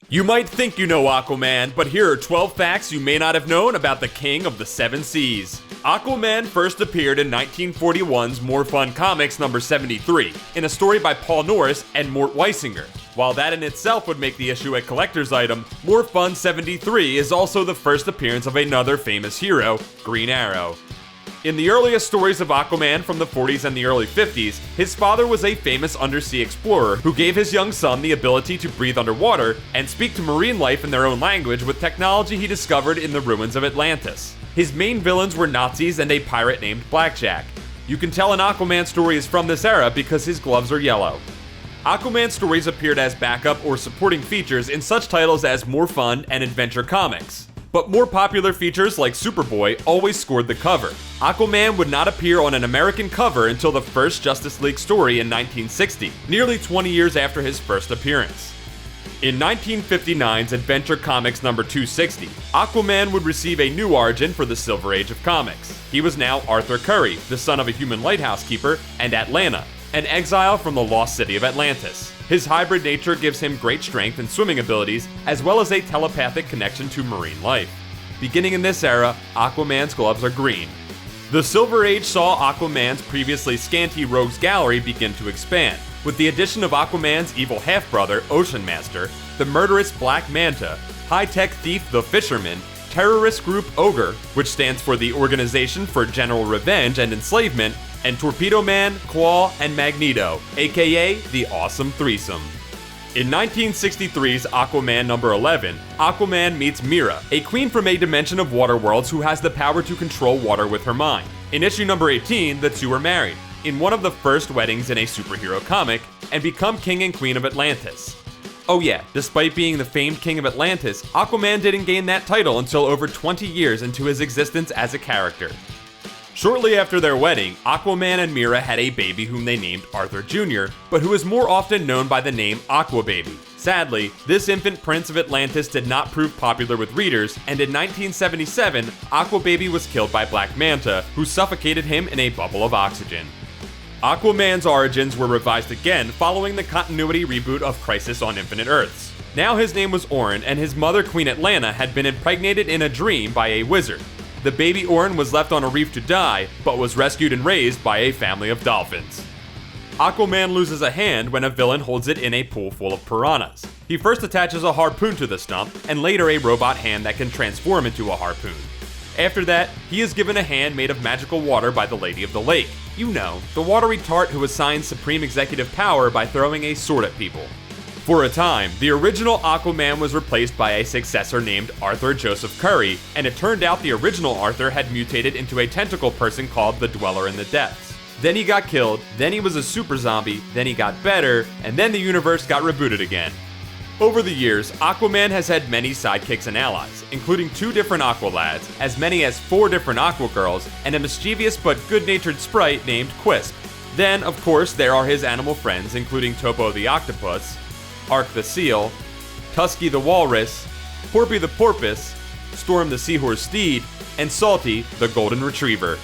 You might think you know Aquaman, but here are 12 facts you may not have known about the King of the Seven Seas. Aquaman first appeared in 1941's More Fun Comics number 73, in a story by Paul Norris and Mort Weisinger. While that in itself would make the issue a collector's item, More Fun 73 is also the first appearance of another famous hero, Green Arrow. In the earliest stories of Aquaman from the 40s and the early 50s, his father was a famous undersea explorer who gave his young son the ability to breathe underwater and speak to marine life in their own language with technology he discovered in the ruins of Atlantis. His main villains were Nazis and a pirate named Blackjack. You can tell an Aquaman story is from this era because his gloves are yellow. Aquaman stories appeared as backup or supporting features in such titles as More Fun and Adventure Comics. But more popular features like Superboy always scored the cover. Aquaman would not appear on an American cover until the first Justice League story in 1960, nearly 20 years after his first appearance. In 1959's Adventure Comics number 260, Aquaman would receive a new origin for the Silver Age of comics. He was now Arthur Curry, the son of a human lighthouse keeper, and Atlanta, an exile from the lost city of Atlantis. His hybrid nature gives him great strength and swimming abilities, as well as a telepathic connection to marine life. Beginning in this era, Aquaman's gloves are green. The Silver Age saw Aquaman's previously scanty rogues gallery begin to expand, with the addition of Aquaman's evil half-brother, Ocean Master, the murderous Black Manta, high-tech thief the Fisherman, terrorist group Ogre, which stands for the Organization for General Revenge and Enslavement, and Torpedo Man, Claw, and Magneto, aka the Awesome Threesome. In 1963's Aquaman number 11, Aquaman meets Mera, a queen from a dimension of water worlds who has the power to control water with her mind. In issue number 18, the two are married, in one of the first weddings in a superhero comic, and become king and queen of Atlantis. Oh yeah, despite being the famed king of Atlantis, Aquaman didn't gain that title until over 20 years into his existence as a character. Shortly after their wedding, Aquaman and Mera had a baby whom they named Arthur Jr., but who is more often known by the name Aquababy. Sadly, this infant prince of Atlantis did not prove popular with readers, and in 1977, Aquababy was killed by Black Manta, who suffocated him in a bubble of oxygen. Aquaman's origins were revised again following the continuity reboot of Crisis on Infinite Earths. Now his name was Orin, and his mother Queen Atlanta had been impregnated in a dream by a wizard. The baby Orin was left on a reef to die, but was rescued and raised by a family of dolphins. Aquaman loses a hand when a villain holds it in a pool full of piranhas. He first attaches a harpoon to the stump, and later a robot hand that can transform into a harpoon. After that, he is given a hand made of magical water by the Lady of the Lake. You know, the watery tart who assigns supreme executive power by throwing a sword at people. For a time, the original Aquaman was replaced by a successor named Arthur Joseph Curry, and it turned out the original Arthur had mutated into a tentacle person called the Dweller in the Depths. Then he got killed, then he was a super zombie, then he got better, and then the universe got rebooted again. Over the years, Aquaman has had many sidekicks and allies, including 2 different Aqualads, as many as 4 different Aquagirls, and a mischievous but good-natured sprite named Quisp. Then, of course, there are his animal friends, including Topo the Octopus, Ark the Seal, Tusky the Walrus, Porpy the Porpoise, Storm the Seahorse Steed, and Salty the Golden Retriever.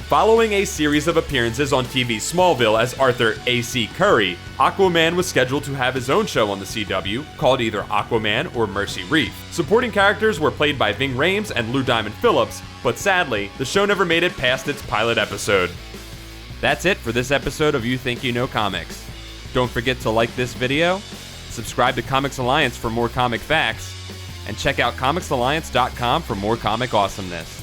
Following a series of appearances on TV's Smallville as Arthur A.C. Curry, Aquaman was scheduled to have his own show on the CW, called either Aquaman or Mercy Reef. Supporting characters were played by Ving Rhames and Lou Diamond Phillips, but sadly, the show never made it past its pilot episode. That's it for this episode of You Think You Know Comics. Don't forget to like this video, subscribe to Comics Alliance for more comic facts, and check out comicsalliance.com for more comic awesomeness.